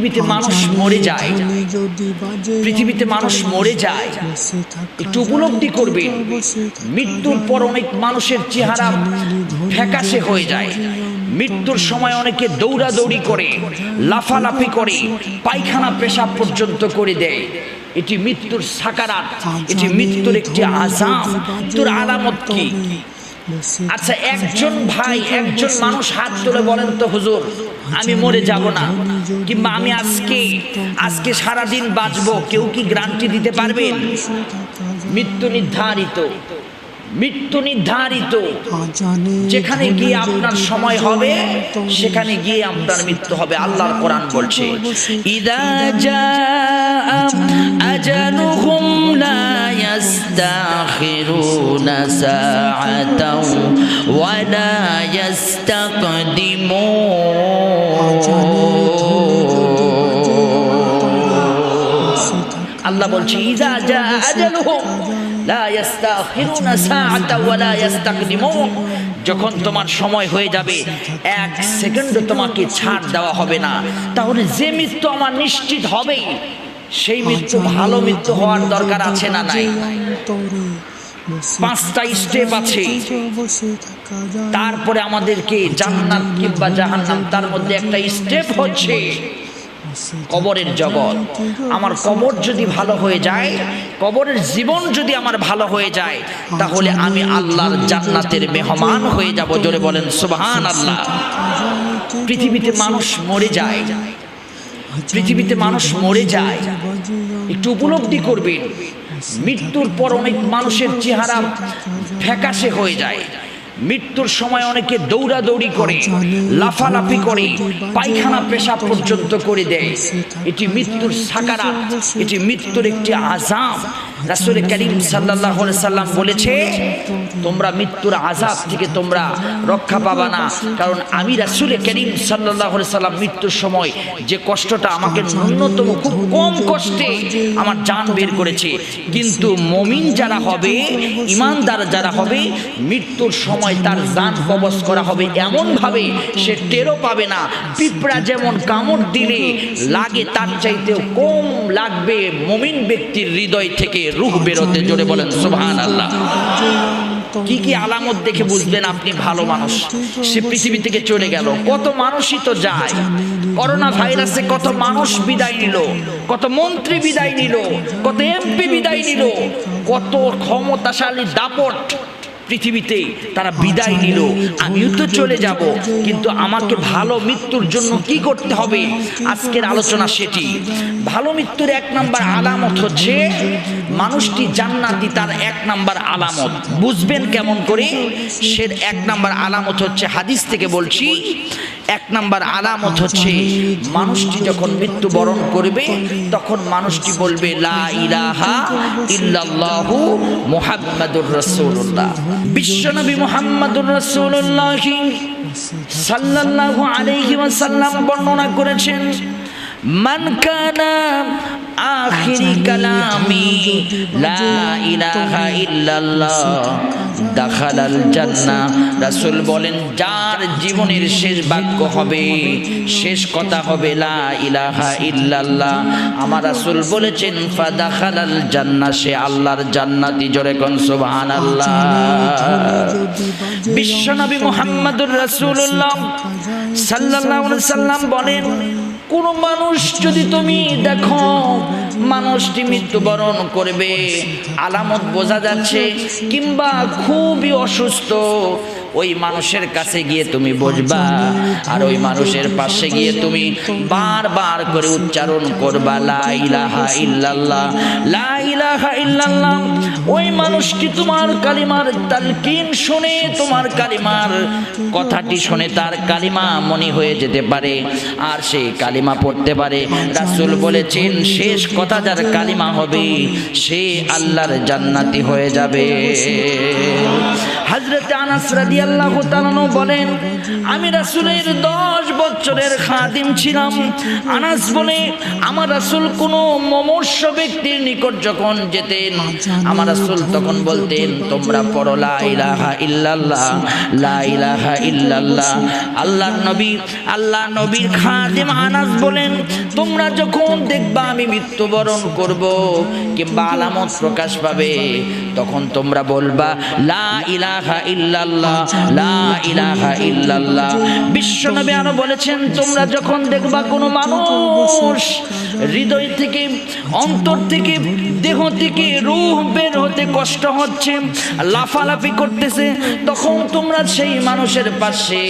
পৃথিবীতে মানুষ মরে যায়, পৃথিবীতে মানুষ মরে যায়। একটু উপলব্ধি করবেন, মৃত্যুর পর অনেক মানুষের চেহারা ফ্যাকাশে হয়ে যায়। মৃত্যুর সময় অনেকে দৌড়াদৌড়ি করে, লাফালাফি করে, পায়খানা পেশাব পর্যন্ত করে দেয়। এটি মৃত্যুর সাকারাত, এটি মৃত্যুর একটি আযাব। মৃত্যুর আলামত কি? আচ্ছা, একজন ভাই, একজন মানুষ হাত তুলে বলেন তো, হুজুর আমি মরে যাব না, কিংবা আমি আজকে সারাদিন বাঁচবো, কেউ কি গ্যারান্টি দিতে পারবেন? মৃত্যু নির্ধারিত, মৃত্যু নির্ধারিত। যেখানে গিয়ে আপনার সময় হবে, সেখানে গিয়ে আপনার মৃত্যু হবে। আল্লাহর কোরআন বলছে, ইদা জাআ আজালুহুম লা ইয়াস্তাখিরুনা সাআতাও ওয়া লা ইয়াস্তাকদিমুন। আল্লাহ বলছে, ইদা জাআ আজালুহুম লা ইয়াস্তাখিরুনা সাআতাও ওয়া লা ইয়াস্তাকদিমুন। যখন তোমার সময় হয়ে যাবে, এক সেকেন্ডও তোমাকে ছাড় দেওয়া হবে না। তাহলে যে মৃত্যু আমার নিশ্চিত হবে, সেই মৃত্যু ভালো মৃত্যু হওয়ার দরকার আছে না নাই? 5টা স্টেপ আছে। তারপরে আমাদেরকে জান্নাত কিংবা জাহান্নাম, তার মধ্যে একটা স্টেপ হচ্ছে কবরের জগৎ। আমার কবর যদি ভালো হয়ে যায়, কবরের জীবন যদি আমার ভালো হয়ে যায়, তাহলে আমি আল্লাহর জান্নাতের মেহমান হয়ে যাব। জোরে বলেন সুবহানাল্লাহ। পৃথিবীতে মানুষ মরে যায়, পৃথিবীতে মানুষ মরে যায়। একটু উপলব্ধি করবেন, মৃত্যুর পর অনেক মানুষের চেহারা ফ্যাকাশে হয়ে যায়। মৃত্যুর সময় অনেকে দৌড়াদৌড়ি করে, লাফালাফি করে, পায়খানা পেশাব পর্যন্ত করে দেয়। এটি মৃত্যুর সাকারাত, এটি মৃত্যুর একটি আযাব। রাসূল করিম সাল্লাল্লাহু আলাইহি সাল্লাম বলেছে, তোমরা মৃত্যুর আযাব থেকে তোমরা রক্ষা পাবা না। কারণ আমি রাসূল করিম সাল্লাল্লাহু আলাইহি সাল্লাম মৃত্যুর সময় যে কষ্টটা, আমাকে ন্যূনতম খুব কম কষ্টে আমার জান বের করেছে। কিন্তু মুমিন যারা হবে, ঈমানদার যারা হবে, মৃত্যুর সময় তার জান কবজ করা হবে এমন ভাবে সে টেরও পাবে না। পিঁপড়া যেমন কামড় দিলে লাগে, তার চাইতেও কম লাগবে মুমিন ব্যক্তির হৃদয় থেকে রূহ বেরোতে। জোরে বলেন সুবহানাল্লাহ। কি কি আলামত দেখে বুঝবেন আপনি ভালো মানুষ? সে পৃথিবী থেকে চলে গেল। কত মানুষই তো যায়। করোনা ভাইরাসে কত মানুষ বিদায় নিল, কত মন্ত্রী বিদায় নিল, কত এমপি বিদায় নিল, কত ক্ষমতাশালী দাপট পৃথিবীতে তারা বিদায় নিল। আমিও তো চলে যাব, কিন্তু আমাকে ভালো মৃত্যুর জন্য কি করতে হবে? আজকের আলোচনা সেটি। ভালো মৃত্যুর 1 নাম্বার আলামত হচ্ছে মানুষটি জান্নাতি। তার 1 নাম্বার আলামত বুঝবেন কেমন করে? সে 1 নাম্বার আলামত হচ্ছে, হাদিস থেকে বলছি, 1 নাম্বার আলামত হচ্ছে মানুষটি যখন মৃত্যুবরণ করবে, তখন মানুষটি বলবে লা ইলাহা ইল্লাল্লাহু মুহাম্মাদুর রাসূলুল্লাহ। বিশ্বনবী মুহাম্মাদুর রাসূলুল্লাহ সাল্লাল্লাহু আলাইহি ওয়াসাল্লাম বর্ণনা করেছেন, মান কানা আখিরি কালামি লা ইলাহা ইল্লাল্লাহ দাখালাল জান্নাহ। রাসূল বলেন, যার জীবনের শেষ বাক্য হবে, শেষ কথা হবে লা ইলাহা ইল্লাল্লাহ, আমার রাসূল বলেছেন ফাদাখালাল জান্নাহ, সে আল্লাহর জান্নাতি। জোরে কোন সুবহানাল্লাহ। বিশ্বনবী মুহাম্মাদুর রাসূলুল্লাহ সাল্লাল্লাহু আলাইহি সাল্লাম বলেন, কোন মানুষ যদি তুমি দেখো মানুষটি মৃত্যুবরণ করবে, আলামত বোঝা যাচ্ছে, কিংবা খুবই অসুস্থ, ওই মানুষের কাছে গিয়ে তুমি বসবা, আর ওই মানুষের পাশে গিয়ে তুমি বারবার করে উচ্চারণ করবা লা ইলাহা ইল্লাল্লাহ, লা ইলাহা ইল্লাল্লাহ। ওই মানুষটি তোমার কালিমার তালকিন শুনে, তোমার কালিমার কথাটি শুনে তার কালিমা মনে হয়ে যেতে পারে, আর সেই কালিমা পড়তে পারে। রাসূল বলেছেন, শেষ কথা যার কালিমা হবে, সে আল্লাহর জান্নাতি হয়ে যাবে। হযরত আনাস রাদিয়াল্লাহু তাআলা বলেন, আমি রাসূলের 10 বছরের খাদিম ছিলাম। আনাস বলে, আমার রাসূল কোনো মুমূর্ষ ব্যক্তির নিকট যখন যেতেন, আমার রাসূল তখন বলতেন, তোমরা পড়ো লা ইলাহা ইল্লাল্লাহ, লা ইলাহা ইল্লাল্লাহ। আল্লাহ নবীর খাদিম আনাস বলেন, তোমরা যখন দেখবা আমি মৃত্যুবরণ করব কিংবা আলামত প্রকাশ পাবে, তখন তোমরা বলবা লা ইলাহা ইল্লাল্লাহ, লা ইলাহা ইল্লাল্লাহ। বিশ্বনবী আরো বলেছেন, তোমরা যখন দেখবা কোনো মানুষ হৃদয় থেকে, অন্তর থেকে, দেহ থেকে রূহ বের হতে কষ্ট হচ্ছে, লাফালাফি করতেছে, তখন তোমরা সেই মানুষের পাশে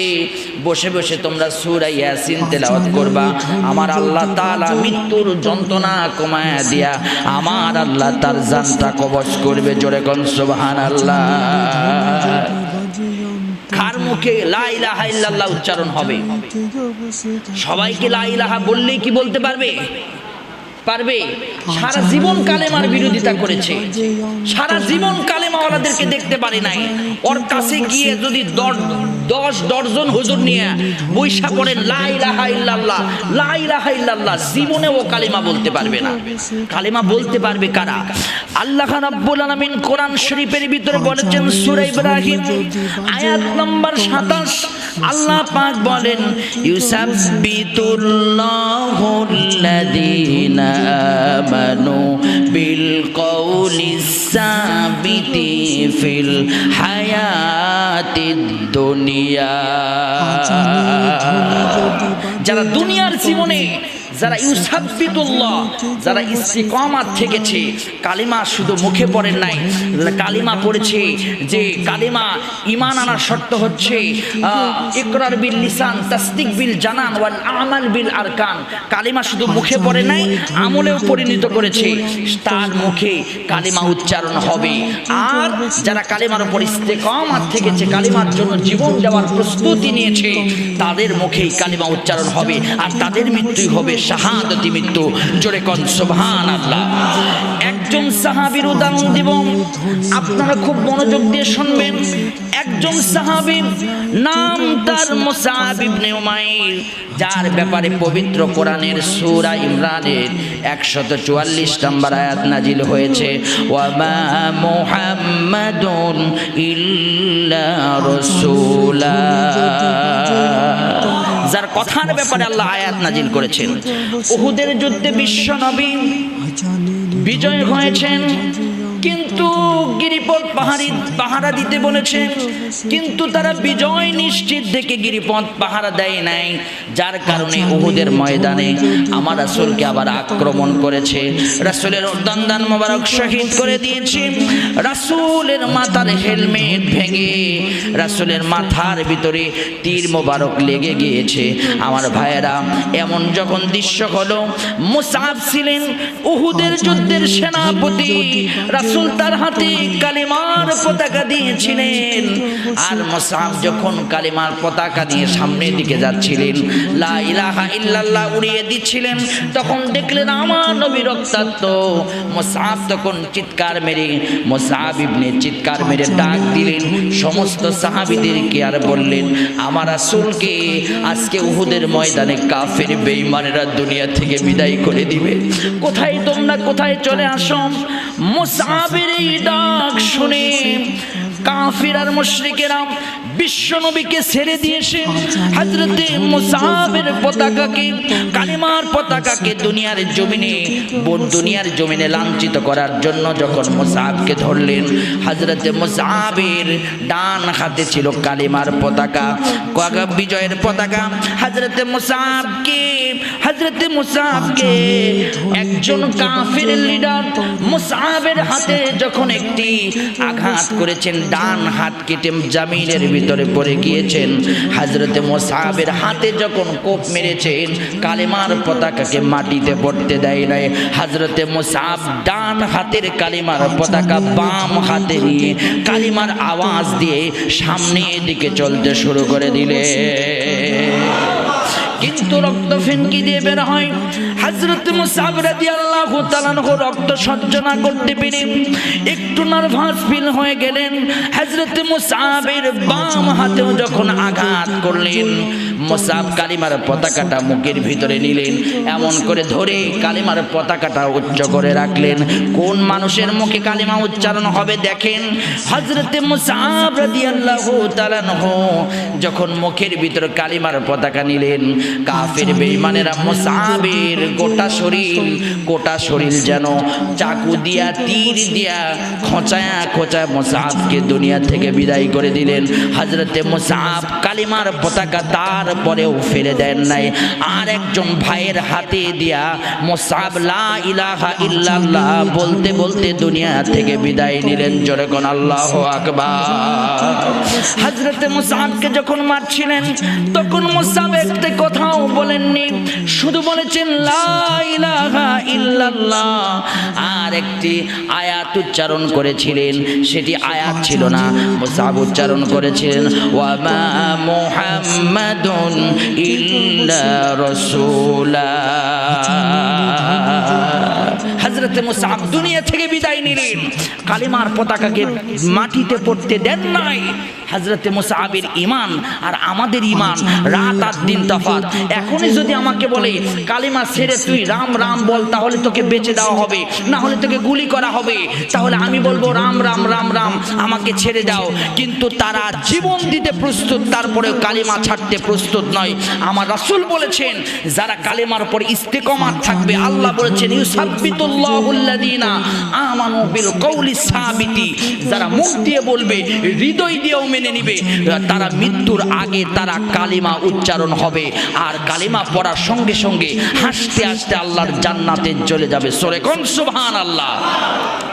বসে বসে তোমরা সূরা ইয়াসিন তেলাওয়াত করবা। আমার আল্লাহ তাআলা মৃত্যুর যন্ত্রণা কমায়া দিয়া আমার আল্লাহ তার জানটা কবজ করবে। জোরে কোন সুবহানাল্লাহ। কার মুখে লা ইলাহা ইল্লাল্লাহ উচ্চারণ হবে? সবাইকে লা ইলাহা বললেই কি বলতে পারবে? পারবে? সারা জীবন কালেমার বিরোধিতা করেছে, সারা জীবন কালেমাওয়ালাদেরকে দেখতে পারে নাই। ওর কাছে গিয়ে যদি 10 ডজন হুজুর নিয়ে বৈশা পড়েন লা ইলাহা ইল্লাল্লাহ, লা ইলাহা ইল্লাল্লাহ, জীবনে ও কালেমা বলতে পারবে না। কালেমা বলতে পারবে কারা? আল্লাহ রাব্বুল আলামিন কোরআন শরীফের ভিতরে বলেছেন, সূরা ইব্রাহিম আয়াত নম্বর 27, আল্লাহ পাক বলেন, ইউসাব্বিতুল্লাহুল্লাযীনা আমানু বিল কওলিস সাবিতি ফিল হায়াতিদ দুনিয়া। যারা দুনিয়ার জীবনে যারা ইউসাব্বিতুল্লাহ, যারা ইস্তিকামাত থেকেছে, কালিমা শুধু মুখে পড়েন নাই, কালিমা পড়েছে, যে কালিমা ঈমান আনার শর্ত হচ্ছে ইকরার বিল লিসান, তাসদিক বিল জানান, ওয়াল আমাল বিল আরকান। কালিমা শুধু মুখে পড়ে নাই, আমলেও পরিণত করেছে, তার মুখে কালিমা উচ্চারণ হবে। আর যারা কালিমার উপর ইস্তিকামাত থেকেছে, কালিমার জন্য জীবন দেওয়ার প্রস্তুতি নিয়েছে, তাদের মুখেই কালিমা উচ্চারণ হবে, আর তাদের মৃত্যুই হবে শাহাদাতি মৃত্যু। জোরে কোন সুবহানাল্লাহ। একজন সাহাবীর উদাহরণ দিব, আপনারা খুব মনোযোগ দিয়ে শুনবেন। একজন সাহাবী, নাম তার মুসআব ইবনে উমাইর, যার ব্যাপারে পবিত্র কোরআনের সূরা ইমরানের 144 নম্বর আয়াত নাজিল হয়েছে, ওয়া মা মুহাম্মাদুন ইল্লা রাসূলা, যার কথার ব্যাপারে আল্লাহ আয়াত নাজিল করেছেন। উহুদের যুদ্ধে বিশ্ব নবী বিজয় হয়েছেন, কিন্তু গিরিপথ পাহারা দিতে বলেছেন, কিন্তু তারা বিজয় নিশ্চিত দেখে গিরিপথ পাহারা দেয় নাই, যার কারণে উহুদের ময়দানে আমার রাসূলকে আবার আক্রমণ করেছে। রাসূলের দন্দান মোবারক শহীদ করে দিয়েছে, রাসূলের মাথার হেলমেট ভেঙে রাসূলের মাথার ভিতরে তীর মোবারক লেগে গিয়েছে। আমার ভাইয়েরা, এমন যখন দৃশ্য হলো, মুসআব ছিলেন উহুদের যুদ্ধের সেনাপতি, রাসূল তার হাতে কালিমার পতাকা দিয়েছিলেন, আর মুসআব যখন কালিমার পতাকা দিয়ে সামনের দিকে যাচ্ছিলেন, লা ইলাহা ইল্লাল্লাহ উড়িয়ে দিচ্ছিলেন, তখন দেখলেন আমার নবী রক্তাক্ত। মুসআব তখন চিৎকার মেরে, মুসআব ইবনে চিৎকার মেরে ডাক দিলেন সমস্ত সাহাবীদেরকে, আর বললেন, আমার রাসূলকে আজকে উহুদের ময়দানে কাফের বেঈমানেরা দুনিয়া থেকে বিদায় করে দিবে। কোথায় তোমরা, কোথায় চলে আসো? মুসআবের এই ডাক শুনে কাফির আর মুশরিকেরা বিশ্বনবীকে ছেড়ে দিয়েছে। হযরতে মুসআবের পতাকাকে, কালিমার পতাকাকে দুনিয়ার জমিনে লাঞ্ছিত করার জন্য যখন মুসআবকে ধরলেন, হযরতে মুসআবের ডান হাতে ছিল কালিমার পতাকা, বিজয়ের পতাকা। হযরতে মুসআবকে একজন কাফির লিডার মুসআবের হাতে যখন একটি আঘাত করেছেন, ডান হাত কেটে জামিনের ভিতরে পড়ে গিয়েছেন। হযরতে মুসআবের হাতে যখন কোপ মেরেছেন, কালিমার পতাকাকে মাটিতে পড়তে দেয় নাই। হযরতে মুসআব ডান হাতের কালিমার পতাকা বাম হাতে নিয়ে কালিমার আওয়াজ দিয়ে সামনের দিকে চলতে শুরু করে দিলে। কিন্তু কিন্তু রক্ত ফেনকি দিয়ে বের হয়। হযরত মুসআব রাদিয়াল্লাহু তাআলা আনহু রক্ত সহ্য না করতে পেরে একটু নার্ভাস ফিল হয়ে গেলেন। হযরত মুসআবের বাম হাতেও যখন আঘাত করলেন, মুসআব কালিমার পতাকাটা মুখের ভিতরে নিলেন, এমন করে ধরে কালিমার পতাকাটা উচ্চ করে রাখলেন। কোন মানুষের মুখে কালিমা উচ্চারণ হবে দেখেন। হযরত মুসআব রাদিয়াল্লাহু তাআলা আনহু যখন মুখের ভিতরে কালিমার পতাকা নিলেন, কাফের বেঈমানেরা মুসআবের গোটা শরীর যেন চাকু দিয়া তীর দিয়া খোঁচায়া খোঁচায় মুসআবকে দুনিয়া থেকে বিদায় করে দিলেন। হযরত মুসআব কালিমার পতাকা তারপরেও ফেলে দেন নাই, আর একজন ভাইয়ের হাতে দিয়া মুসআব লা ইলাহা ইল্লাল্লাহ বলতে বলতে দুনিয়া থেকে বিদায় নিলেন। জোরে কোন আল্লাহু আকবার। হযরত মুসআবকে যখন মারছিলেন তখন মুসআব একটা কথাও বলেননি, শুধু বলেছেন লা ইলাহা ইল্লাল্লাহ, আর একটি আয়াত উচ্চারণ করেছিলেন, সেটি আয়াত ছিল না। মুসআব উচ্চারণ করেছিলেন ওয়া মা মুহাম্মাদুন ইল্লা রাসূলা। হযরত মুসআব দুনিয়া থেকে বিদায় নিলেন, কালিমার পতাকাকে মাটিতে পড়তে দেন নাই। হযরত মুসআবের ঈমান আর আমাদের ঈমান রাত আর দিন তফাৎ। এখনই যদি আমাকে বলে কালিমা ছেড়ে তুই রাম রাম বল, তাহলে তোকে বেঁচে দেওয়া হবে, না হলে তোকে গুলি করা হবে, তাহলে আমি বলবো রাম রাম রাম রাম, আমাকে ছেড়ে দাও। কিন্তু তারা জীবন দিতে প্রস্তুত, তারপরেও কালিমা ছাড়তে প্রস্তুত নয়। আমার রাসূল বলেছেন যারা কালিমার উপর ইস্তেকামাত থাকবে, আল্লাহ বলেছেন ইউসাব্বিতুল্লাহুল্লাযীনা আমানু বিল কওলি সাবিতি, যারা মুখ দিয়ে বলবে, হৃদয় দিয়েও মেনে নিবে, তারা মৃত্যুর আগে তারা কালিমা উচ্চারণ হবে, আর কালিমা পড়ার সঙ্গে সঙ্গে হাসতে হাসতে আল্লাহর জান্নাতে চলে যাবে। সূরা কোন সুবহানাল্লাহ।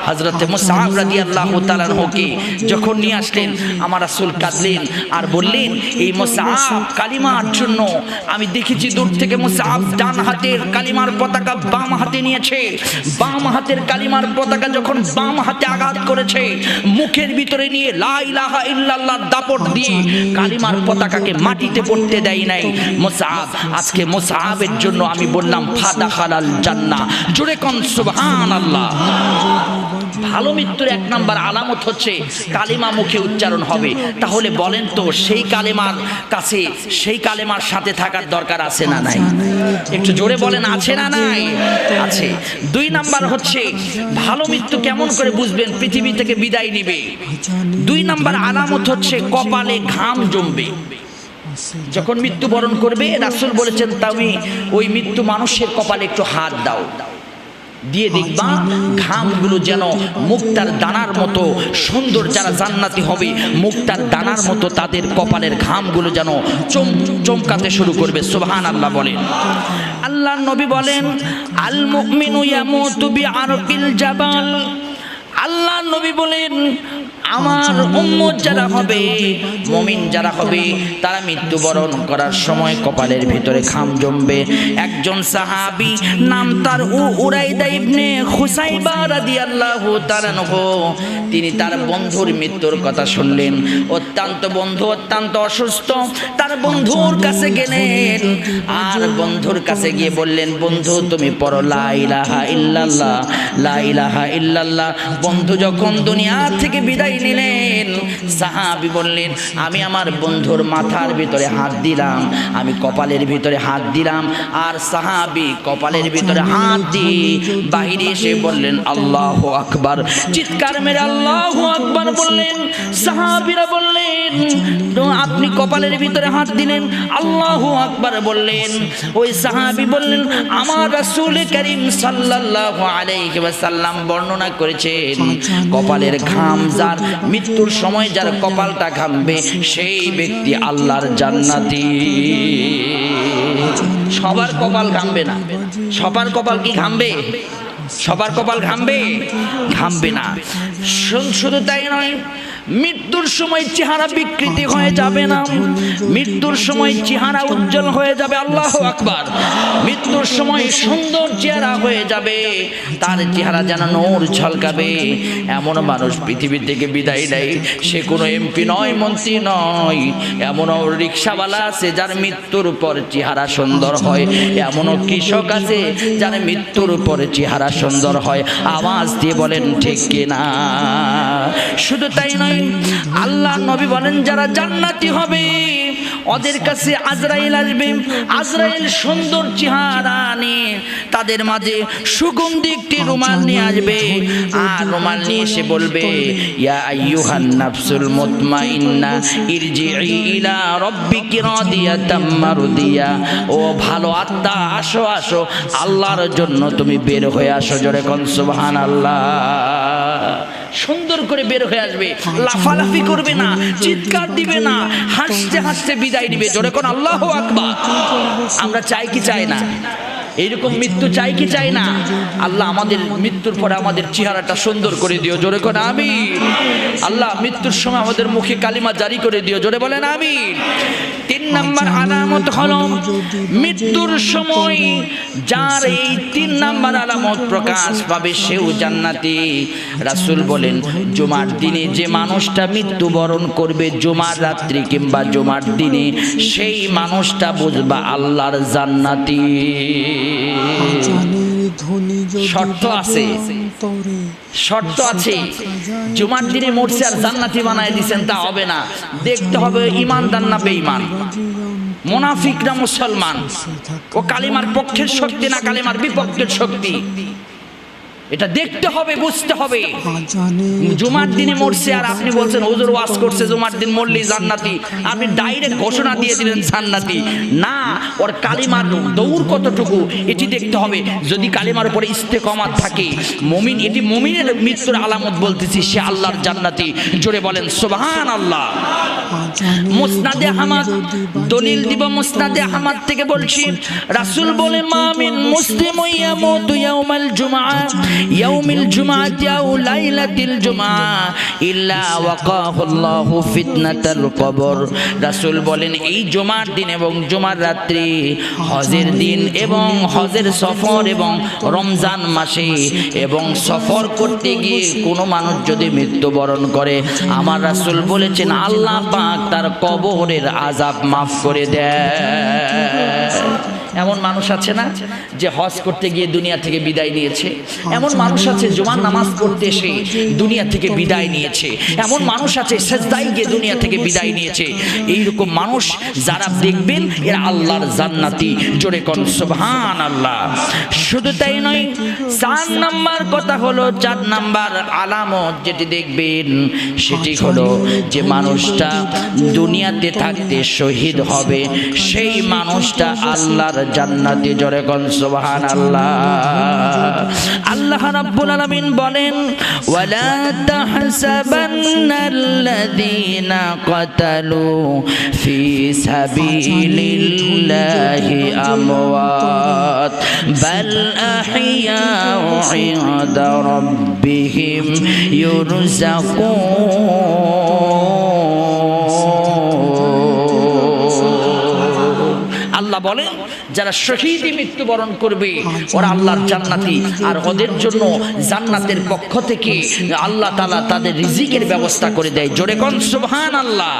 হযরত মুসআব রাদিয়াল্লাহু তাআলা আনহুকে যখন নিয়ে আসলেন, আমার রাসূল কাঁদলেন আর বললেন এই মুসআব কালিমার জন্য আমি দেখেছি দূর থেকে মুসআব ডান হাতের কালিমার পতাকা বাম হাতে নিয়েছে, বাম হাতের কালিমার পতাকা যখন বাম হাতে আঘাত করেছে, মুখের ভিতরে নিয়ে লা ইলাহা ইল্লাল্লাহ দাপট দিয়ে কালিমার পতাকাকে মাটিতে পড়তে দেয় নাই। মুসআব, আজকে মুসআবের জন্য আমি বললাম ফাদাখালাল জান্নাহ। জোরে কোন সুবহানাল্লাহ। ভালো মৃত্যুর এক নাম্বার আলামত হচ্ছে কালিমা মুখে উচ্চারণ হবে। তাহলে বলেন তো সেই কালিমার কাছে, সেই কালিমার সাথে থাকার দরকার আছে না নাই? একটু জোরে বলেন, আছে না নাই? আছে। দুই নাম্বার হচ্ছে ভালো মৃত্যু কেমন করে বুঝবেন পৃথিবী থেকে বিদায় নিবে? দুই নাম্বার আলামত হচ্ছে কপালে ঘাম জমবে। যখন মৃত্যুবরণ করবে রাসূল বলেছেন তুমি ওই মৃত্যু মানুষের কপালে একটু হাত দাও, দিয়ে দেখবা ঘামগুলো যেন মুক্তার দানার মতো সুন্দর। যারা জান্নাতি হবে মুক্তার দানার মতো তাদের কপালের ঘামগুলো যেন চমকাতে শুরু করবে। সুবহানাল্লাহ বলেন। আল্লাহর নবী বলেন আল মুমিনু ইয়ামুতু বিআরকিল জাবাল। আল্লাহর নবী বলেন আমার উম্মত যারা হবে, মুমিন যারা হবে, তারা মৃত্যুবরণ করার সময় কপালের ভিতরে ঘাম জমবে। একজন সাহাবী নাম তার উরাইদা ইবনে খুসাইবা রাদিয়াল্লাহু তাআলা আনহু, তিনি তার বন্ধুর মৃত্যুর কথা শুনলেন। বন্ধু অত্যন্ত অসুস্থ। তার বন্ধুর কাছে গেলেন, আর বন্ধুর কাছে গিয়ে বললেন বন্ধু তুমি পড়ো লা ইলাহা ইল্লাল্লাহ, লা ইলাহা ইল্লাল্লাহ। বন্ধু যখন দুনিয়া থেকে বিদায় নিলেন, সাহাবী বললেন আমি আমার বন্ধুর মাথার ভিতরে হাত দিলাম, আমি কপালের ভিতরে হাত দিলাম, আর সাহাবী কপালের ভিতরে হাত দিয়ে বাহিরে এসে বললেন আল্লাহু আকবার। চিৎকার মেরে আল্লাহু আকবার বললেন। সাহাবীরা বললেন আপনি কপালের ভিতরে হাত দিলেন, আল্লাহু আকবার বললেন। ওই সাহাবী বললেন আমার রাসূল করিম সাল্লাল্লাহু আলাইহি ওয়াসাল্লাম বর্ণনা করেছেন কপালের ঘাম যার, মৃত্যুর সময় যার কপালটা ঘামবে সেই ব্যক্তি আল্লাহর জান্নাতি। সবার কপাল ঘামবে না। সবার কপাল কি ঘামবে? সবার কপাল ঘামবে? ঘামবে না। শুধু তাই নয়, মৃত্যুর সময় চেহারা বিকৃতি হয়ে যাবে না, মৃত্যুর সময় চেহারা উজ্জ্বল হয়ে যাবে। আল্লাহু আকবার। মৃত্যুর সময় সুন্দর চেহারা হয়ে যাবে, তার চেহারা যেন নূর ঝলকাবে। এমন মানুষ পৃথিবী থেকে বিদায় নেয়, সে কোনো এমপি নয়, মন্ত্রী নয়। এমনও রিক্সাওয়ালা আছে যার মৃত্যুর পর চেহারা সুন্দর হয়, এমনও কৃষক আছে যার মৃত্যুর পর চেহারা সুন্দর হয়। আওয়াজ দিয়ে বলেন ঠিক কিনা? শুধু তাই নয়, আল্লাহ নবী বলেন যারা জান্নাতি হবে ওদের কাছে আজরাইল আসবে। আজরাইল সুন্দর চেহারা নিয়ে তাদের মাঝে সুগন্ধি একটি রুমাল নিয়ে আসবে, আর রুমাল নিয়ে এসে বলবে, ইয়া আইয়ুহান নাফসুল মুতমাইন্না ইরজিই ইলা রাব্বিকি রাদিয়াতাম মারদিয়া। ও ভালো আত্মা, আসো আসো, আল্লাহর জন্য তুমি বের হয়ে আসো। জোরে কোন সুবহানাল্লাহ। সুন্দর করে বের হয়ে আসবে, লাফালাফি করবে না, চিৎকার দিবে না, হাসতে হাসতে বিদায় দিবে। জোরে কোন আল্লাহু আকবার। আমরা চাই কি চাই না? এইরকম মৃত্যু চাই কি চাই না? আল্লাহ আমাদের মৃত্যুর পরে আমাদের চেহারাটা সুন্দর করে দিও। জোরে কোন আমিন। আল্লাহ মৃত্যুর সময় আমাদের মুখে কালিমা জারি করে দিও। জোরে বলেন আমিন। 3 নাম্বার আলামত হলো মৃত্যুর সময় যার এই 3 নাম্বার আলামত প্রকাশ পাবে সেও জান্নাতি। রাসূল বলেন জুমার দিনে যে মানুষটা মৃত্যুবরণ করবে, জুমার রাত্রি কিংবা জুমার দিনে, সেই মানুষটা বুঝবা আল্লাহর জান্নাতি। শর্ত আছে, শর্ত আছে। জুমার দিনে মরছে আর জান্নাতি বানায় দিয়েছেন তা হবে না। দেখতে হবে ঈমানদার না বেঈমান, মুনাফিক না মুসলমান, ও কালিমার পক্ষের শক্তি না কালিমার বিপক্ষের শক্তি, এটা দেখতে হবে, বুঝতে হবে। জুমার দিনে মরছে আর আপনি বলছেন হুজুর ওয়াজ করছে জুমার দিন মরলেই জান্নাতি, আপনি ডাইরেক্ট ঘোষণা দিয়ে দিলেন জান্নাতি। না, ওর কালিমার দৌড় কতটুকু এটি দেখতে হবে। যদি কালিমার উপরে ইস্তেকামাত থাকে, মুমিন, এটি মুমিনের মৃত্যুর আলামত বলতেছি, সে আল্লাহর জান্নাতি। জোরে বলেন সুবহানাল্লাহ। মুসনাদে আহমদ, দলিল দিব মুসনাদে আহমদ থেকে বলছি, রাসূল বলেন মা মিন মুসলিমু ইয়ামুতু ইয়াউমাল জুমআ ইয়াউমিল জুমআতি আও লাইলাতিল জুমআ ইল্লা ওয়াকাহুল্লাহু ফিতনাতাল কবর। রাসূল বলেন এই জুমার দিন এবং জুমার রাত্রি, হজের দিন এবং হজের সফর এবং রমজান মাসে এবং সফর করতে গিয়ে কোনো মানুষ যদি মৃত্যুবরণ করে, আমার রাসূল বলেছেন আল্লাহ পাক তার কবরের আযাব মাফ করে দেয়। এমন মানুষ আছে না যে হজ করতে গিয়ে দুনিয়া থেকে বিদায় নিয়েছে, এমন মানুষ আছে জুমার নামাজ পড়তে এসে দুনিয়া থেকে বিদায় নিয়েছে, এমন মানুষ আছে সেজদায় গিয়ে দুনিয়া থেকে বিদায় নিয়েছে। এইরকম মানুষ যারা দেখবেন এরা আল্লাহর জান্নাতি। জোরে কোন সুবহানাল্লাহ। শুধু তাই নয়, 4 নাম্বার কথা হলো, 4 নাম্বার আলামত যেটি দেখবেন সেটি হলো যে মানুষটা দুনিয়াতে থাকতে শহীদ হবে, সেই মানুষটা আল্লাহর জান্নাতি। জোরে কোন সুবহানাল্লাহ। আল্লাহ রাব্বুল আলামিন বলেন ওয়ালা তাহসাবান্নাল্লাযীনা কাতালু ফি সাবিলিল্লাহি আমওয়াত বাল আহইয়াউ ইনদা রাব্বিহিম ইউরযাকুন। আল্লাহ বলেন যারা শহীদী মৃত্যুবরণ করবে ওরা আল্লাহর জান্নাতি, আর ওদের জন্য জান্নাতের পক্ষ থেকে আল্লাহ তাআলা তাদের রিজিকের ব্যবস্থা করে দেয়। জোরে কোন সুবহানাল্লাহ।